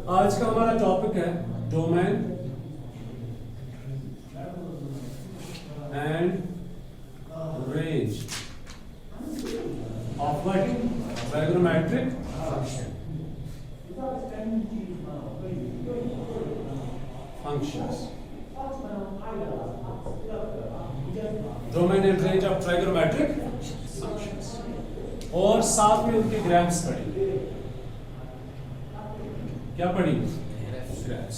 आज का हमारा टॉपिक है domain and range of what trigonometric functions. Domain and range of trigonometric functions और साथ में उनके ग्राफ्स पढ़ेंगे। क्या पढ़ेंगे? ग्राफ्स।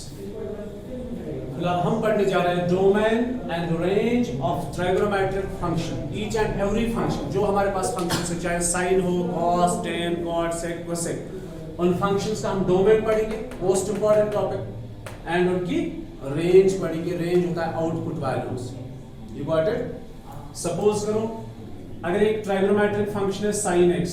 फिलहाल हम पढ़ने जा रहे हैं domain and range of trigonometric function. Each and every function जो हमारे पास फंक्शन है, चाहे साइन हो, कॉस, टेन, कॉट, सेक, कोसेक, उन फंक्शंस का हम डोमेन पढ़ेंगे, मोस्ट इंपॉर्टेंट टॉपिक, एंड उनकी रेंज पढ़ेंगे। रेंज होता है output values. You got it? Suppose करो अगर एक ट्राइगोनोमेट्रिक फंक्शन है sin x,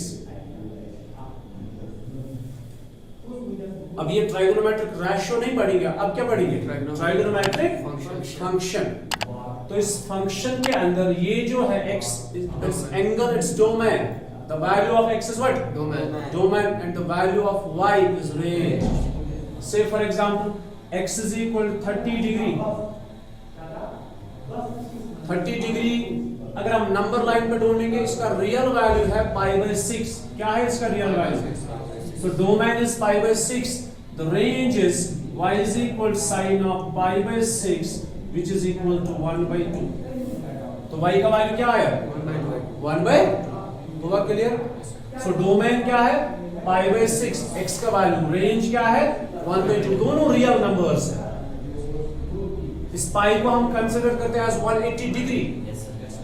अब ये ट्राइगोनोमेट्रिक रेशियो नहीं पढ़ेंगे, अब क्या पढ़ेंगे? Trigonometric function. तो इस फंक्शन के अंदर ये जो है x, it's angle, it's domain, the value of x is what? Domain, and the value of y is range. Say for example x is equal 30 degree. 30 degree अगर हम नंबर लाइन पे ढूंढेंगे, इसका रियल वैल्यू है π/6। क्या है इसका real value? So domain is π/6. The range is y is equal to sin of π/6, which is equal to 1/2. तो y का वैल्यू क्या आया? 1/2। हुआ क्लियर? So domain क्या है? π/6, x का वैल्यू, रेंज क्या है? 1/2। दोनों रियल नंबर्स हैं। इस पाई को हम कंसीडर करते हैं एज 180 डिग्री,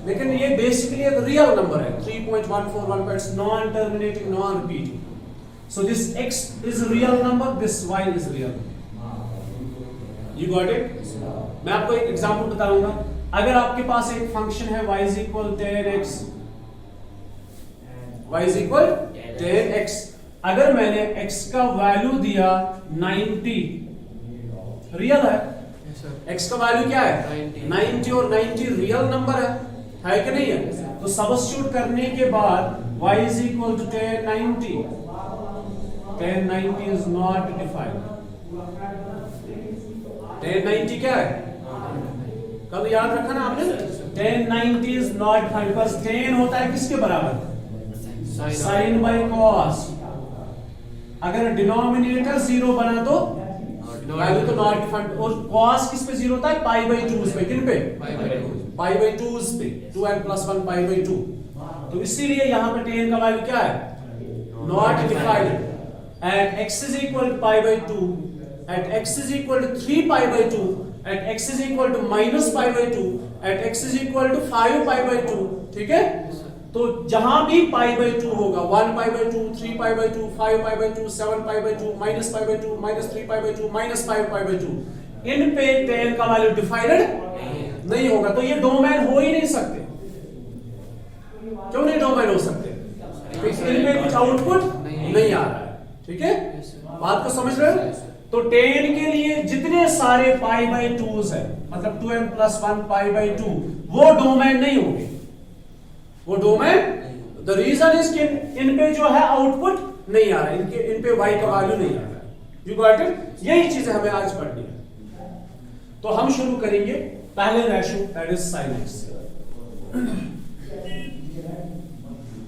लेकिन ये बेसिकली एक रियल नंबर है, 3.141, it's non terminating, non repeating. So this x is real number, this y is real. You got it? मैं आपको एक एग्जांपल बताऊंगा। अगर आपके पास एक फंक्शन है y is equal 10x, y is equal 10x, अगर मैंने x का वैल्यू दिया 90, रियल है, x का वैल्यू क्या है? 90, और 90 रियल नंबर है कि नहीं है? तो सब्स्टिट्यूट करने के बाद y is equal to 1090. 1090 is not defined. 1090 क्या है? कल याद रखा ना आपने? 1090 is not defined, because 10 होता है किसके बराबर? sin by cos। अगर डिनोमिनेटर 0 बना तो वैल्यू तो नॉट डिफाइंड, और cos किस पे 0 होता है? π/2 पे। किन पे? π/2 पे। 2n + 1 π/2। तो इसीलिए यहां पे 10 का वैल्यू क्या है? Not defined. At x is equal to π/2, at x is equal to 3 π/2, at x is equal to -π/2, at x is equal to 5 π/2। ठीक है? तो जहां भी π/2 होगा, 1 π/2, 3 π/2, 5 π/2, 7 π/2, -π/2, -3 π/2, -5 π/2, इन पे 10 का वैल्यू डिफाइंड नहीं होगा, तो ये डोमेन हो ही नहीं सकते। क्यों नहीं डोमेन हो सकते? इनमें कुछ आउटपुट नहीं आ रहा है। ठीक है? बात को समझ रहे हो? तो 10 के लिए जितने सारे π/2s है, मतलब 2n + 1 π/2, वो डोमेन नहीं होंगे। वो डोमेन, द रीजन इज कि इन पे जो है आउटपुट नहीं आ रहा है, इन पे y का वैल्यू नहीं आ रहा है। You got it? यही चीजें हमें आज पढ़नी है। तो हम शुरू करेंगे पहले ratio, that is sin x।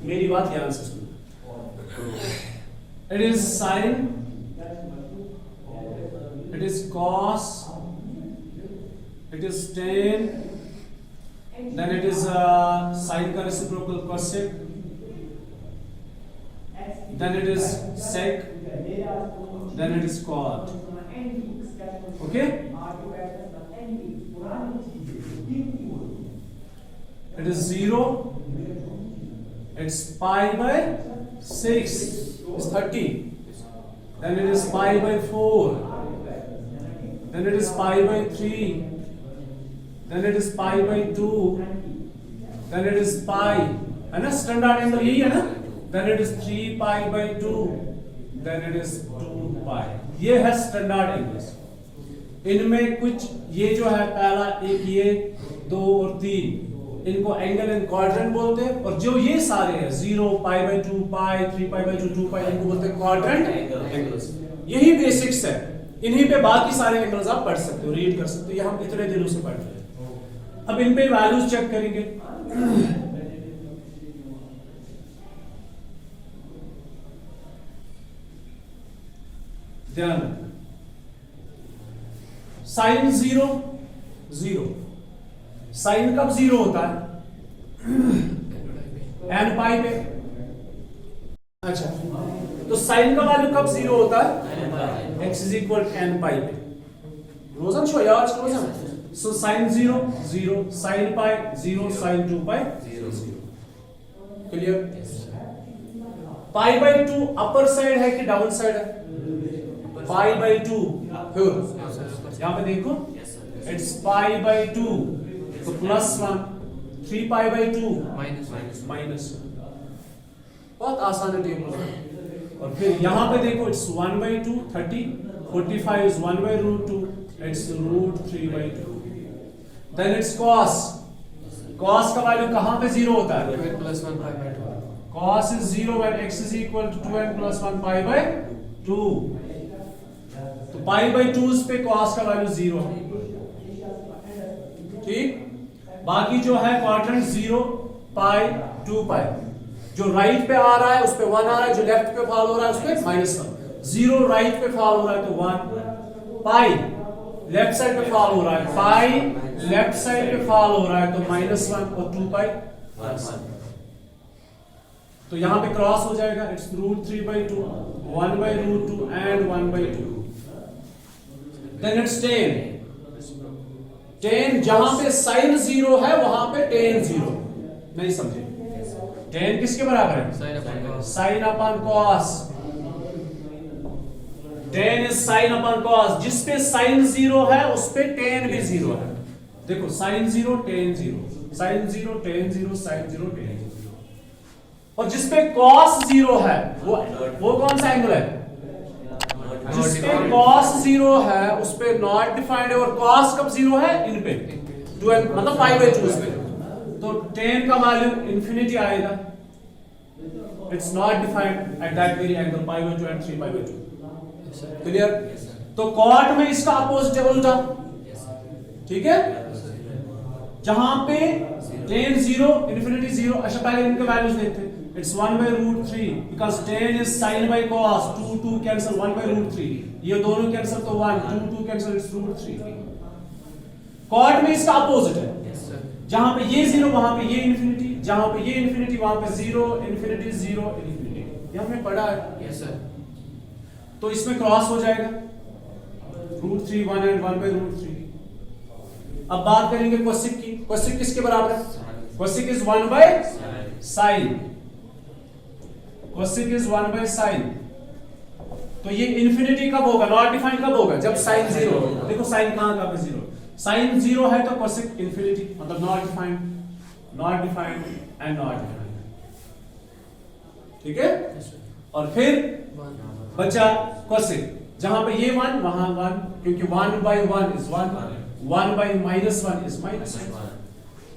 मेरी बात ध्यान से सुनो। It is sin, it is cos, it is tan, then it is sin का reciprocal cosec, then it is sec, then it is cot। okay? It is 0, it's π/6, it's 30, then it is π/4, then it is π/3, then it is π/2, then it is pi, है ना? Standard angle यही है ना? then it is 3 π/2, then it is 2 pi। ये है standard angles. इनमें कुछ ये जो है पहला एक, ये 2 और 3, इनको एंगल एंड क्वाड्रेंट बोलते हैं, और जो ये सारे हैं 0, π/2, pi, 3 π/2, 2 pi, इनको बोलते हैं क्वाड्रेंट एंगल्स। यही बेसिक्स है, इन्हीं पे बाकी सारे एंगल्स आप पढ़ सकते हो, रीड कर सकते हो, ये हम इतने दिनों से पढ़ रहे हैं। अब इन पे वैल्यूज चेक करेंगे। ध्यान रखना, साइन 0 0, साइन कब 0 होता है? एन पाई पे। अच्छा, तो साइन का वैल्यू कब 0 होता है? x is equal n pi पे। रोजन शो यार, रोजन। So sine 0 0, sine pi 0, sine 2 pi 0 0। Clear? Pi by 2 upper side है कि डाउन साइड है? Pi by 2। यहां पे देखो, इट्स पाई बाई 2, तो +1, 3 पाई बाई 2 माइनस। बहुत आसान है टेबल। और फिर यहां पे देखो, it's 1/2, 30, 45 is 1/√2, it's √3/2। Then it's cos, cos का वैल्यू कहां पे 0 होता है? 2n + 1 pi/2। cos is 0 when x is equal to 2n + 1 pi/2। तो pi/2 पे cos का वैल्यू 0 है। ठीक, बाकी जो है क्वाड्रेंट 0 पाई 2 पाई, जो राइट पे आ रहा है उस पे 1 आ रहा है, जो लेफ्ट पे फॉल हो रहा है उस पे -1। 0 राइट पे फॉल हो रहा है तो 1, पाई लेफ्ट साइड पे फॉल हो रहा है, पाई लेफ्ट साइड पे फॉल हो रहा है तो -1 और 2 पाई 1। तो यहां पे क्रॉस हो जाएगा, it's √3/2, 1/√2 and 1/2। Then it's tan, जहां पे sin 0 है वहां पे tan 0। नहीं समझे? tan किसके बराबर है? sin upon cos। tan is sin upon cos, जिस पे sin 0 है उस पे tan भी 0 है। देखो, sin 0 tan 0, sin 0 tan 0, sin 0 tan 0। और जिस पे cos 0 है वो कौन सा एंगल है? जिस पे cos 0 है उस पे नॉट डिफाइंड है, और cos कब 0 है? इन पे 2n मतलब pi/2 पे। तो tan का वैल्यू इंफिनिटी आएगा, it's not defined at that very angle pi/2 and 3/2। Clear? तो cot में इसका अपोजिट है, उल्टा। ठीक है, जहां पे tan 0 इंफिनिटी 0। अच्छा, पहले इनके वैल्यूज देखते हैं। It's 1/√3 because tan is sin by cos, 2 cancel, 1/√3, ये दोनों कैंसिल तो 1, 2 कैंसिल, it's √3। cot में इसका अपोजिट है, जहां पे ये 0 वहां पे ये इंफिनिटी, जहां पे ये इंफिनिटी वहां पे 0 इंफिनिटी 0 इंफिनिटी। ये हमने पढ़ा है। Yes sir. तो इसमें क्रॉस हो जाएगा, √3 1 एंड 1/√3। अब बात करेंगे cosec की। cosec किसके बराबर है? cosec is 1/sin। cosec is 1/sin। तो ये इंफिनिटी कब होगा? नॉट डिफाइंड कब होगा? जब sin 0 होगा। देखो साइन कहां पे 0, sin 0 है तो cosec इंफिनिटी मतलब not defined, not defined and not defined. ठीक है, और फिर बचा cosec, जहां पे ये 1 वहां 1, क्योंकि 1/1 is 1, 1/-1 is -1।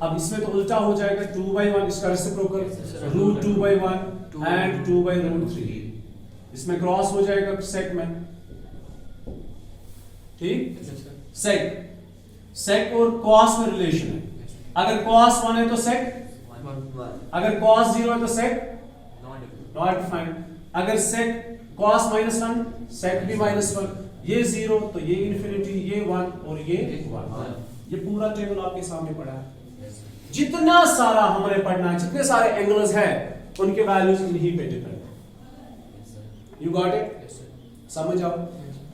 अब इसमें तो उल्टा हो जाएगा, 2/1 इसका रेसिप्रोकल √2/1 एंड 2/√3। इसमें क्रॉस हो जाएगा sec में। ठीक, sec और cos में रिलेशन है। अगर cos 1 है तो sec, अगर cos 0 है तो sec नॉट डिफाइंड, अगर sec cos -1 sec भी -1, ये 0 तो ये इंफिनिटी, ये 1 और ये 1। ये पूरा टेबल आपके सामने पड़ा है। जितना सारा हमने पढ़ना है, जितने सारे एंगल्स हैं उनके वैल्यूज इन्हीं पे डिपेंड है। You got it? समझ आओ।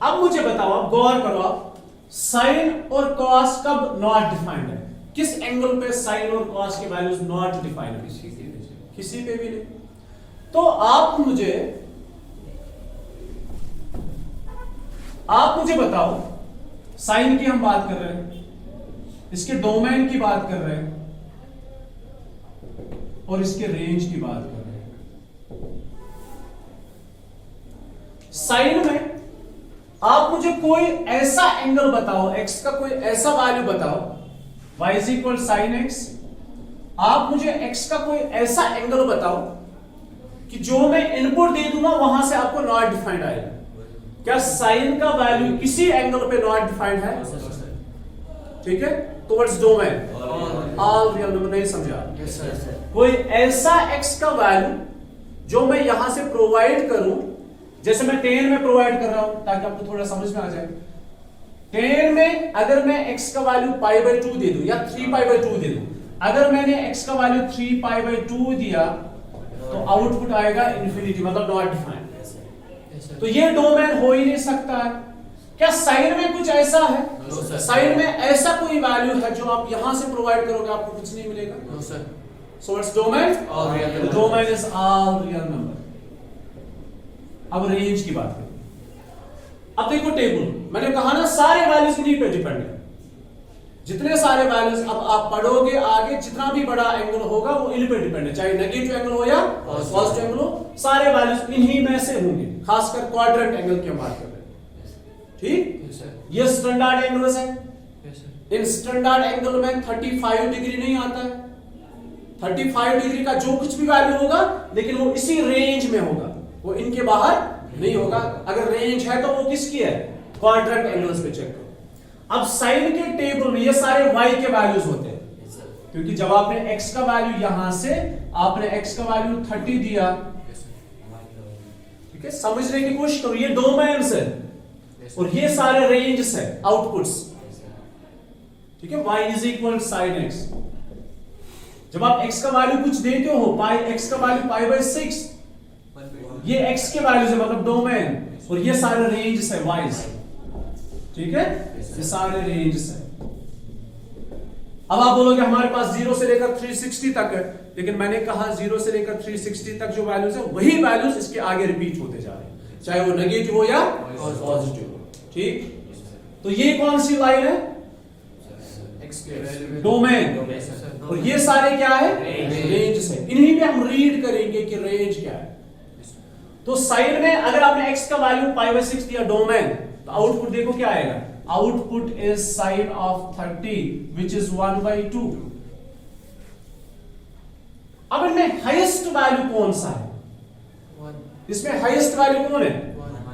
अब मुझे बताओ, आप गौर करो, आप साइन और कॉस कब नॉट डिफाइंड है? किस एंगल पे साइन और कॉस के वैल्यूज नॉट डिफाइंड है? किसी पे भी नहीं। तो आप मुझे बताओ, साइन की हम बात कर रहे हैं, इसके डोमेन की बात कर रहे हैं और इसके रेंज की बात कर रहे हैं। साइन में आप मुझे कोई ऐसा एंगल बताओ, x का कोई ऐसा वैल्यू बताओ, y = sin x। आप मुझे x का कोई ऐसा एंगल बताओ कि जो मैं इनपुट दे दूंगा वहां से आपको नॉट डिफाइंड आएगा। क्या साइन का वैल्यू किसी एंगल पे नॉट डिफाइंड है? ठीक है, towards domain all real number. नहीं समझा? कोई ऐसा x का वैल्यू जो मैं यहां से प्रोवाइड करूं, जैसे मैं 10 में प्रोवाइड कर रहा हूं ताकि आपको थोड़ा समझ में आ जाए। 10 में अगर मैं x का वैल्यू π/2 दे दूं या 3π/2 दे दूं, अगर मैंने x का वैल्यू 3π/2 दिया तो आउटपुट आएगा इंफिनिटी, मतलब नॉट डिफाइंड। तो ये डोमेन हो ही नहीं सकता है। क्या साइन में कुछ ऐसा है? साइन में ऐसा कोई वैल्यू है जो आप यहां से प्रोवाइड करोगे आपको कुछ नहीं मिलेगा? No sir. So it's domain All real numbers. Domain is all real number. अब रेंज की बात करें। अब देखो टेबल, मैंने कहा ना सारे वैल्यूज इन्हीं पे डिपेंड है। जितने सारे वैल्यूज अब आप पढ़ोगे आगे, जितना भी बड़ा एंगल होगा वो इन्हीं पे डिपेंड है, चाहे नेगेटिव एंगल हो या पॉजिटिव एंगल हो, सारे वैल्यूज इन्हीं में से होंगे। खासकर क्वाड्रेंट एंगल की हम बात कर रहे हैं। ठीक, ये स्टैंडर्ड एंगल्स है। इन स्टैंडर्ड एंगल में 35 डिग्री नहीं आता है। 35 डिग्री का जो कुछ भी वैल्यू होगा लेकिन वो इसी रेंज में होगा, वो इनके बाहर नहीं होगा। अगर रेंज है तो वो किसकी है? क्वाड्रेंट एंगल्स पे चेक करो। अब साइन के टेबल में ये सारे y के वैल्यूज होते हैं, क्योंकि जब आपने x का वैल्यू यहां से आपने x का वैल्यू 30 दिया, ठीक है, समझने की कोशिश करो। ये डोमेन्स है और ये सारे रेंज है, आउटपुट्स। ठीक है, y is equal sin x। जब आप x का वैल्यू कुछ देते हो, x का वैल्यू π/6, ये x के वैल्यूज है, मतलब डोमेन, और ये सारे रेंज है y से। ठीक है, ये सारे रेंज है। अब आप बोलोगे हमारे पास 0 से लेकर 360 तक है, लेकिन मैंने कहा 0 से लेकर 360 तक जो वैल्यूज है वही वैल्यूज इसके आगे रिपीट होते जा रहे हैं, चाहे वो नेगेटिव हो या पॉजिटिव हो। ठीक, तो ये कौन सी लाइन है? डोमेन। और ये सारे क्या है? रेंज है। इन्हीं पे हम रीड करेंगे कि रेंज क्या है। तो साइड में अगर आपने x का वैल्यू π/6 दिया डोमेन, तो आउटपुट देखो क्या आएगा? Output is sine of 30 which is 1/2। अब इनमें हाईएस्ट वैल्यू कौन सा है? इसमें हाईएस्ट वैल्यू कौन है?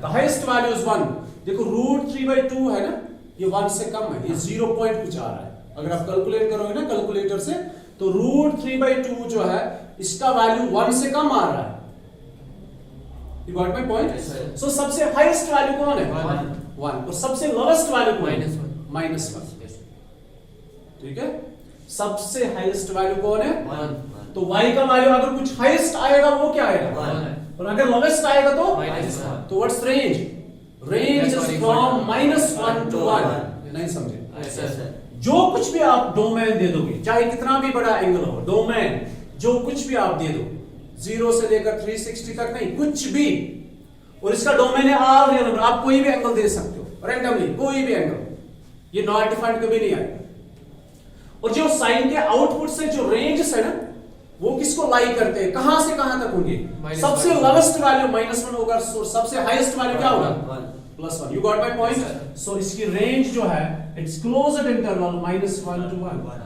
The highest value is 1। देखो √3/2 है ना, ये 1 से कम है, ये 0 पॉइंट कुछ आ रहा है। अगर आप कैलकुलेट करोगे ना कैलकुलेटर से, तो √3/2 जो है इसका वैल्यू 1 से कम आ रहा है। You got my point? So सबसे हाईएस्ट वैल्यू कौन है? 1। और सबसे लोवेस्ट वैल्यू कौन है? -1। ठीक है, सबसे हाईएस्ट वैल्यू कौन है? 1। तो y का वैल्यू अगर कुछ हाईएस्ट आएगा वो क्या आएगा? 1। और अगर लोवेस्ट आएगा तो -1। तो what's range? Range is from -1 to 1। नहीं समझे? जो कुछ भी आप डोमेन दे दोगे, चाहे कितना भी बड़ा एंगल हो, डोमेन जो कुछ भी आप दे दो, 0 से लेकर 360 तक नहीं, कुछ भी, और इसका डोमेन है ऑल रियल नंबर, आप कोई भी एंगल दे सकते हो रैंडमली, कोई भी एंगल, ये नॉट डिफाइंड कभी नहीं आएगा। और जो साइन के आउटपुट से जो रेंज है ना, वो किसको लाई करते हैं? कहां से कहां तक होंगे? सबसे लोवेस्ट वैल्यू -1 होगा, सबसे हाईएस्ट वैल्यू क्या होगा? +1। You got my point? So इसकी रेंज जो है it's closed interval -1 to 1।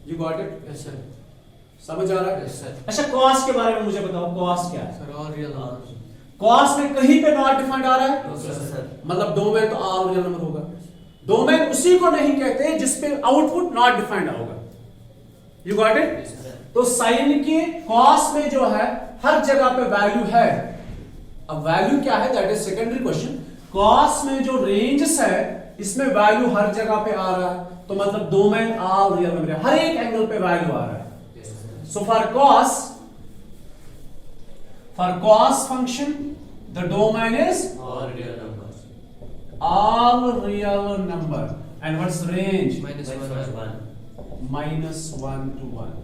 You got it? Yes sir. समझ आ रहा है? Yes, sir. अच्छा, कॉस के बारे में मुझे बताओ, कॉस क्या है? Sir all real numbers. Cos में कहीं पे नॉट डिफाइंड आ रहा है? No sir. मतलब डोमेन तो ऑल रियल नंबर होगा। डोमेन उसी को नहीं कहते जिसपे आउटपुट नॉट डिफाइंड होगा। You got it? तो साइन के कॉस में जो है हर जगह पे वैल्यू है। अब वैल्यू क्या है, that is secondary question. Cos में जो रेंजेस है इसमें वैल्यू हर जगह पे आ रहा है, तो मतलब डोमेन ऑल रियल नंबर है, हर एक एंगल पे वैल्यू आ रहा है। So for cos function, the domain is all real numbers. All real number. And what's the range? -1. -1 to 1.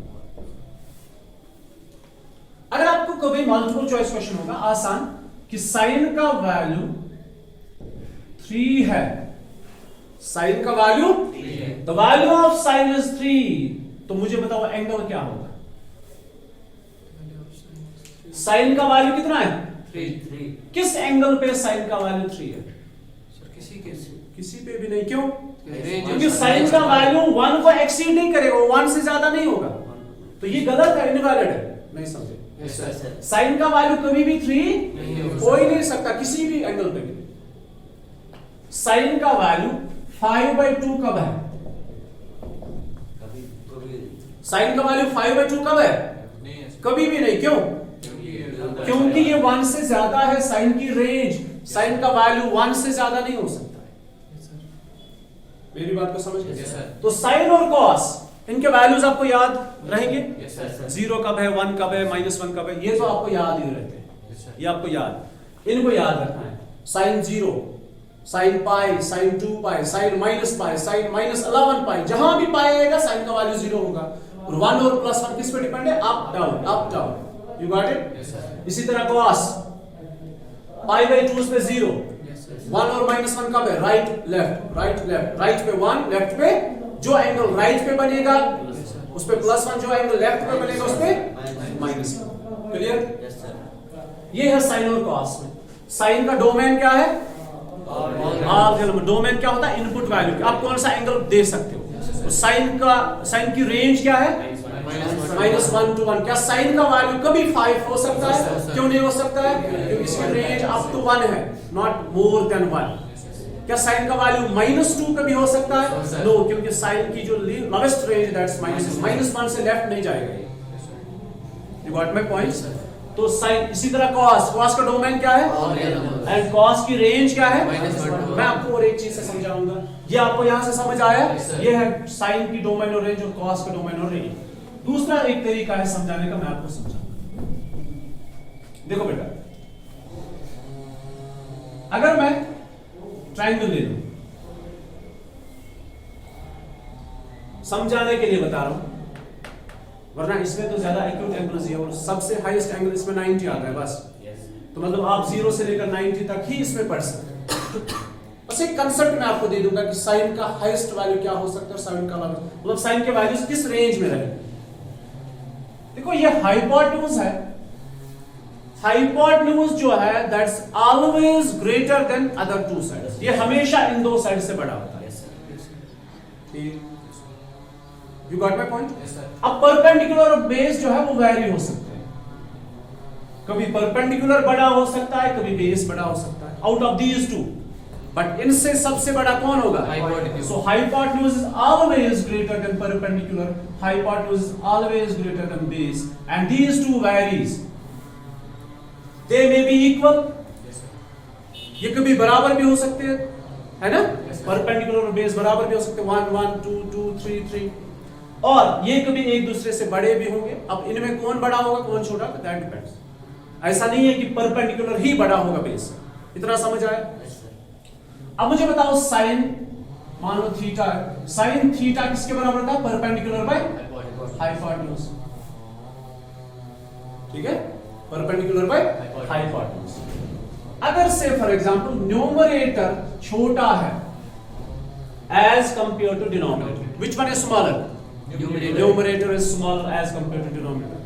अगर आपको कभी मल्टीपल चॉइस क्वेश्चन होगा आसान कि साइन का वैल्यू 3 है, साइन का value, the value of sine is 3, तो मुझे बताओ एंगल क्या होगा? साइन का वैल्यू कितना है? 3। किस एंगल पे साइन का वैल्यू 3 है? सर किसी पे भी नहीं। क्यों? क्योंकि साइन का वैल्यू 1 को एक्सीड नहीं करेगा, वो 1 से ज्यादा नहीं होगा, तो ये गलत है, इनवैलिड है। नहीं समझे? Yes, sir. साइन का वैल्यू कभी भी 3 नहीं हो हो ही नहीं सकता किसी भी एंगल पे भी। साइन का वैल्यू 5/2 कब है? कभी कभी साइन का वैल्यू 5/2 कब है? कभी भी नहीं। क्यों? क्योंकि ये 1 से ज्यादा है। साइन की रेंज, साइन का वैल्यू 1 से ज्यादा नहीं हो सकता है। मेरी बात को समझ Yes, गए? sir. तो साइन और कॉस इनके वैल्यूज आपको याद रहेंगे? Yes, sir. 0 कब है, 1 कब है, -1 कब है, ये तो आपको याद ही रहते हैं। Yes, sir. ये आपको याद, इनको याद रखना है। साइन 0, साइन पाई, साइन 2 पाई, साइन माइनस पाई, साइन -11 पाई, जहां भी पाई आएगा साइन का वैल्यू 0 होगा। और 1 और +1 किस पे डिपेंड है? Up down, up down. You got it? Yes, sir. इसी तरह कॉस π/2 पे 0, Yes, sir. 1 और -1 कब है? Right left, right left, right पे 1, लेफ्ट पे जो एंगल राइट पे बनेगा उस पे +1, जो एंगल लेफ्ट पे बनेगा उस पे -1। क्लियर? Yes, sir. ये है साइन और कॉस में। साइन का डोमेन क्या है? डोमेन क्या होता है? Input value. आप कौन सा एंगल दे सकते हो? तो साइन की रेंज क्या है? -1 to 1। क्या साइन का वैल्यू कभी 5 हो सकता है? क्यों नहीं हो सकता है? क्योंकि इसकी रेंज अप टू 1 है, नॉट मोर देन 1। क्या साइन का वैल्यू -2 कभी हो सकता है? नो, क्योंकि साइन की जो लोवेस्ट रेंज दैट्स -1 से लेफ्ट नहीं जाएगा। You got my point? तो साइन, इसी तरह कॉस का डोमेन क्या है? एंड कॉस की रेंज क्या है? मैं आपको और एक चीज से समझाऊंगा। ये आपको यहां से समझ आया? ये है साइन की डोमेन और रेंज और कॉस का डोमेन और रेंज। दूसरा एक तरीका है समझाने का, मैं आपको समझाऊंगा। देखो बेटा, अगर मैं ट्रायंगल ले लूं, समझाने के लिए बता रहा हूं, वरना इसमें तो ज्यादा एक्यूट एंगल्स है और सबसे हाईएस्ट एंगल इसमें 90 आता है बस। Yes. तो मतलब आप 0 से लेकर 90 तक ही इसमें पढ़ सकते हैं। बस एक कंसेप्ट मैं आपको दे दूंगा कि साइन का हाईएस्ट वैल्यू क्या हो सकता है, साइन का वैल्यू मतलब साइन के वैल्यूज किस रेंज में रहेंगे। देखो ये हाइपोटेन्यूज है। हाइपोटेन्यूज जो है that's always greater than other two sides. ये हमेशा इन दो साइड से बड़ा होता है। Yes, sir. You got my point? Yes, sir. अब परपेंडिकुलर और बेस जो है वो वैरी हो सकते हैं। कभी परपेंडिकुलर बड़ा हो सकता है, कभी बेस बड़ा हो सकता है, out of these two. But इनसे सबसे बड़ा कौन होगा? Hypotenuse. So hypotenuse is always greater than perpendicular. Hypotenuse is always greater than base, and these two varies. They may be equal. Yes, sir. ये कभी बराबर भी हो सकते हैं, है ना? Yes, sir. परपेंडिकुलर और बेस बराबर भी हो सकते हैं, 1 1 2 2 3 3। और ये कभी एक दूसरे से बड़े भी होंगे। अब इनमें कौन बड़ा होगा कौन छोटा, दैट डिपेंड्स। ऐसा नहीं है कि परपेंडिकुलर ही बड़ा होगा बेस। इतना समझ आया? Yes, sir. अब मुझे बताओ साइन, मान लो थीटा है, साइन थीटा किसके बराबर था? Perpendicular by hypotenuse. ठीक है, परपेंडिकुलर बाय हाइपोटेन्यूज। अगर से फॉर एग्जांपल न्यूमरेटर छोटा है as compare to denominator, which one is smaller? Numerator is smaller as compare to denominator.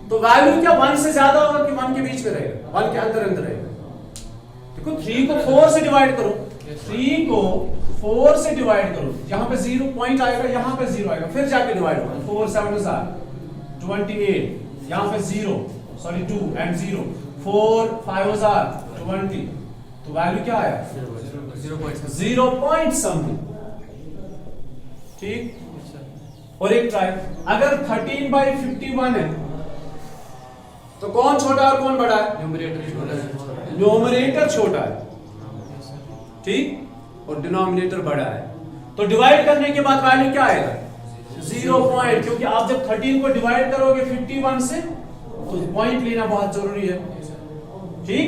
तो वैल्यू क्या 1 से ज्यादा होगा कि 1 के बीच में रहेगा, 1 के अंदर अंदर रहेगा? देखो 3 को 4 से डिवाइड करो, 3 को 4 से डिवाइड करो, यहां पे 0 पॉइंट आएगा, यहां पे 0 आएगा, फिर जाके डिवाइड होगा। 4 7 28, यहां पे 0 सॉरी 2 एंड 0, 4 5 20। तो वैल्यू क्या आया? 0 पॉइंट समथिंग। ठीक। और एक ट्राई, अगर 13/51 है तो कौन छोटा और कौन बड़ा है? न्यूमरेटर छोटा है, ठीक, और डिनोमिनेटर बड़ा है। तो डिवाइड करने के बाद वैल्यू क्या आएगा? 0 पॉइंट, क्योंकि आप जब 13 को डिवाइड करोगे 51 से तो पॉइंट लेना बहुत जरूरी है। ठीक,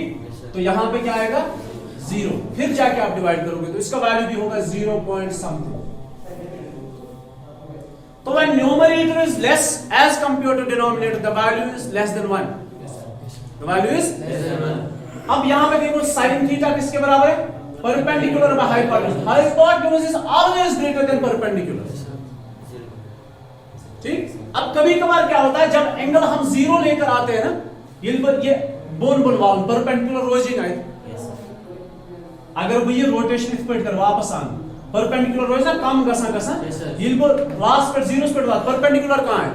तो यहां पे क्या आएगा? 0, फिर जाके आप डिवाइड करोगे तो इसका वैल्यू भी होगा 0 पॉइंट समथिंग। तो when numerator is less as compared to denominator, the value is less than 1. The value is Less than 1. अब यहां पे देखो साइन थीटा किसके बराबर है? Perpendicular by hypotenuse. Hypotenuse is always greater than perpendicular. ठीक। अब कभी कभार क्या होता है, जब एंगल हम 0 लेकर आते हैं ना, ये बोन बुलवाउन परपेंडिकुलर रोजिंग आए, Yes, sir. अगर वो ये रोटेशन स्प्लिट कर वापस आना, परपेंडिकुलर रोजना कम गसा Yes, sir. ये लास्ट पर 0 स्प्लिट हुआ, परपेंडिकुलर कहां है?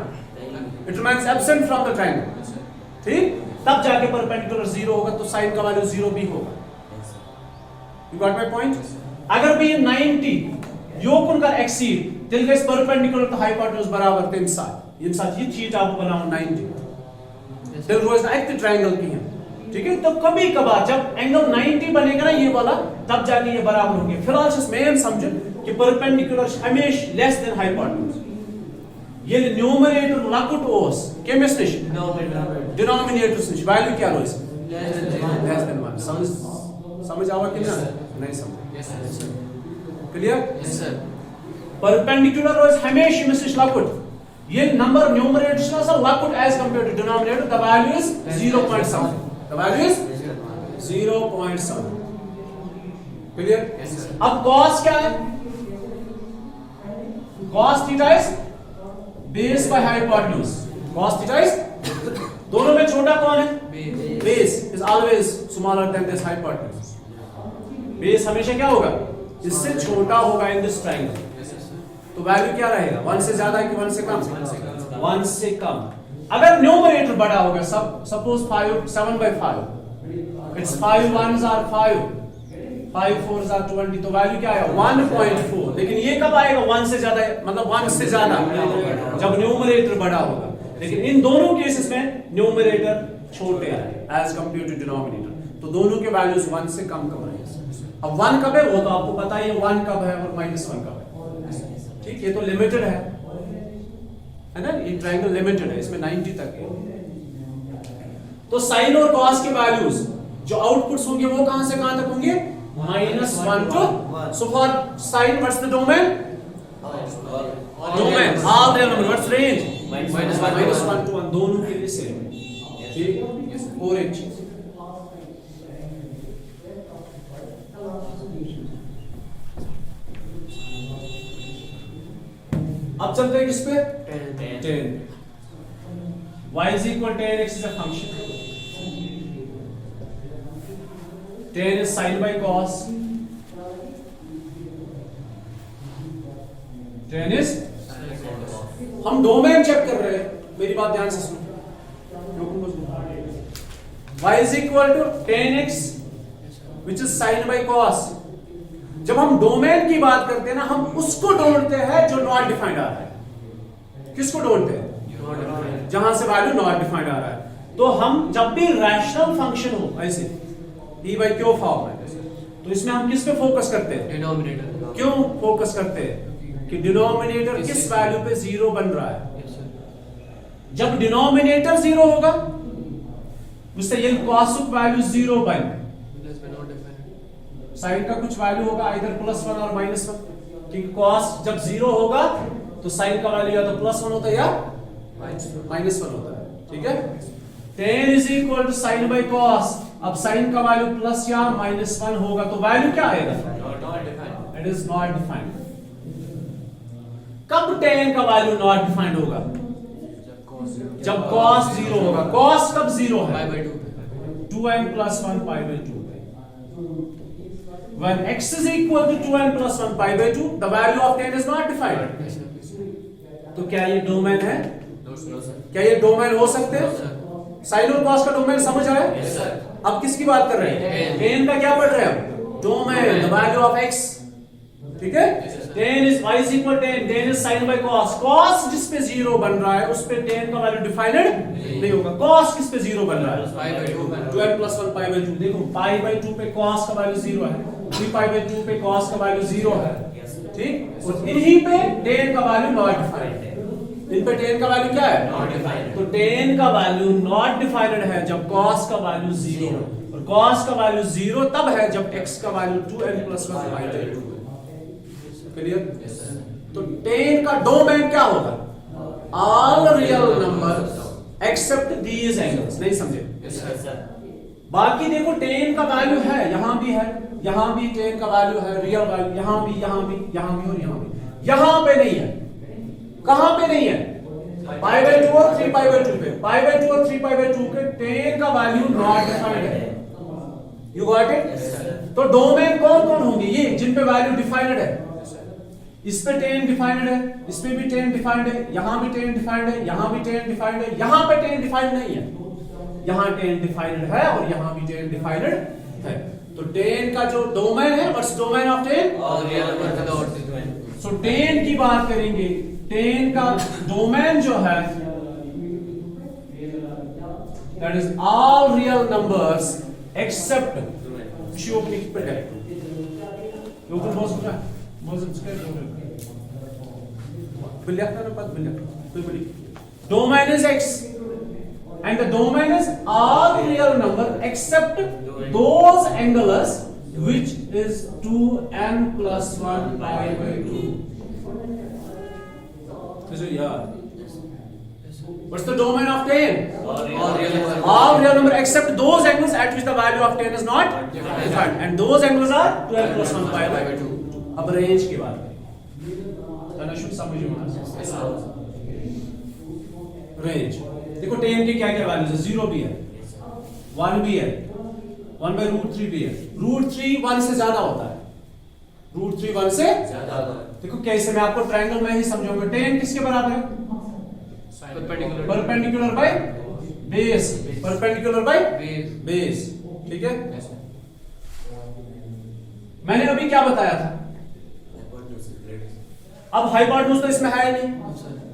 It remains absent from the triangle. ठीक, तब जाके परपेंडिकुलर 0 होगा, तो साइन का वैल्यू 0 भी होगा। You got my point? अगर भी 90 योकुन का एक्सीड तेल गैस परपेंडिकुलर तो हाइपोटेन्यूज बराबर तम साथ ये चीज आप बनाओ 90 तेल रोज ना एक ट्रायंगल की है, ठीक है। तो कभी कभार जब एंगल 90 बनेगा ना ये वाला, तब जाके ये बराबर होंगे। फिलहाल इस मेन समझो कि परपेंडिकुलर हमेशा लेस देन हाइपोटेन्यूज। ये न्यूमरेटर लकुट ओस केमिस निश डिनोमिनेटर्स निश वैल्यू क्या रोज लेस देन 1। समझ आवा कि नहीं समझ? क्लियर? परपेंडिकुलर रोज हमेशा मिस निश लकुट। ये number numerator is also lackward as compared to denominator. The value is 0 point something. The value is 0 point something. Clear? Yes, sir. अब cos क्या है? Cos theta is base by hypotenuse. Cos theta is दोनों में छोटा कौन है? Base is always smaller than this hypotenuse. Base हमेशा क्या होगा? इससे छोटा होगा in this triangle. तो वैल्यू क्या रहेगा? 1 से ज्यादा कि 1 से कम? 1 से कम। अगर न्यूमरेटर बड़ा होगा, suppose 7/5, it's 5 1s are 5, 5 4s are 20, तो वैल्यू क्या आएगा? 1.4। लेकिन ये कब आएगा? 1 से ज्यादा, मतलब 1 से ज्यादा जब न्यूमरेटर बड़ा होगा। लेकिन इन दोनों केसेस में न्यूमरेटर छोटे हैं एज कंपेयर टू डिनोमिनेटर, तो दोनों के वैल्यूज 1 से कम आएंगे। अब 1 कब है वो तो आपको पता ही है, 1 कब है और -1 कब है। ठीक, ये तो लिमिटेड है ना, ये ट्रायंगल लिमिटेड है, इसमें 90 तक है। तो साइन और कॉस के वैल्यूज जो आउटपुट्स होंगे वो कहां से कहां तक होंगे? -1 to, so for sin what's the domain? Domain all real number, what's range? -1 to 1, दोनों के लिए सेम है। ठीक, और एक चीज अब चलते हैं किस पे? 10। y is equal to 10x is a function. 10 is sin by cos. 10 is हम डोमेन चेक कर रहे हैं, मेरी बात ध्यान से सुनो। y is equal to 10x which is sin by cos। जब हम डोमेन की बात करते हैं ना, हम उसको ढूंढते हैं जो नॉट डिफाइंड आ रहा है। किसको ढूंढते हैं? जहां से वैल्यू नॉट डिफाइंड आ रहा है। तो हम जब भी रैशनल फंक्शन हो ऐसे e/q फॉर्म में, तो इसमें हम किस पे फोकस करते हैं? डिनोमिनेटर। क्यों फोकस करते हैं? कि डिनोमिनेटर किस वैल्यू पे 0 बन रहा है। जब डिनोमिनेटर 0 होगा उससे ये cos वैल्यू 0 बन, साइन का कुछ वैल्यू होगा इधर +1 और -1, क्योंकि cos जब 0 होगा तो साइन का वैल्यू या तो +1 होता है या -1 होता है। ठीक है, 10 is equal to sin by cos। अब साइन का वैल्यू प्लस या -1 होगा तो वैल्यू क्या आएगा? It is not defined. कब 10 का वैल्यू नॉट डिफाइंड होगा? जब cos 0 होगा। cos कब 0 है? 2n + 1 π/2 पे। When x is equal to 2n + 1 π/2, the value of 10 is not defined. तो क्या ये डोमेन है? क्या ये डोमेन हो सकते हैं? साइन और कॉस का डोमेन समझ आया? अब किसकी बात कर रहे हैं? 10 का क्या पढ़ रहे हैं? Domain, the value of x। ठीक है, 10 is y is equal to 10, 10 is sin by cos। cos जिस पे 0 बन रहा है उस पे 10 का वैल्यू डिफाइंड नहीं होगा। cos किस पे 0 बन रहा है? 2n + 1 π/2। देखो π/2 पे cos का वैल्यू 0 है, 3π/2 पे cos का वैल्यू 0 है। ठीक, और इन्हीं पे 10 का वैल्यू नॉट डिफाइंड है। इन पे 10 का वैल्यू क्या है? Not defined. तो 10 का वैल्यू नॉट डिफाइंड है जब cos का वैल्यू 0 है, और cos का वैल्यू 0 तब है जब x का वैल्यू 2n + 1 π/2 है। क्लियर? तो 10 का डोमेन क्या होगा? All real number accept these angles. नहीं समझे? बाकी देखो 10 का वैल्यू है, यहां भी है, यहां भी 10 का वैल्यू है, रियल वैल्यू यहां भी, यहां भी, यहां भी और यहां भी। यहां पे नहीं है। कहां पे नहीं है? π/2 और 3π/2 पे। π/2 और 3π/2 के 10 का वैल्यू नॉट डिफाइंड है। You got it? तो डोमेन कौन कौन होंगे? ये जिन पे वैल्यू डिफाइंड है। इस पे 10 डिफाइंड है, इस पे भी 10 डिफाइंड है, यहां भी 10 डिफाइंड है, यहां भी 10 डिफाइंड है, यहां पे 10 डिफाइंड नहीं है। यहां tan डिफाइनेड है और यहां भी tan डिफाइनेड है। तो tan का जो डोमेन है, what's domain of tan? All real numbers without the domain. So tan की बात करेंगे, tan का डोमेन जो है that is all real numbers accept şu opening project. Yok bozuk ya. Bozuk çıkıyor. Bilyaklar bak bilyak. Böyle. Domain is x and the domain is all real number except those angles which is 2n plus 1 pi by 2. So yeah. What's the domain of tan? All real numbers. All real number except those angles at which the value of tan is not defined, and those angles are 12 plus 1 pi by 2. अब range की बात करें, तनाशुब समझिए ना। Range देखो tan की क्या क्या वैल्यूज है, 0 भी है, 1 भी है, 1 by root 3 भी है, root 3 1 से ज्यादा होता है, root 3 1 से ज्यादा देखो कैसे, मैं आपको ट्रायंगल में ही समझाऊंगा। tan किसके बराबर है? perpendicular. Perpendicular by base, perpendicular by Base. Base, ठीक है। Yes, sir. मैंने अभी क्या बताया था? अब हाइपोटेन्यूज तो इसमें है नहीं,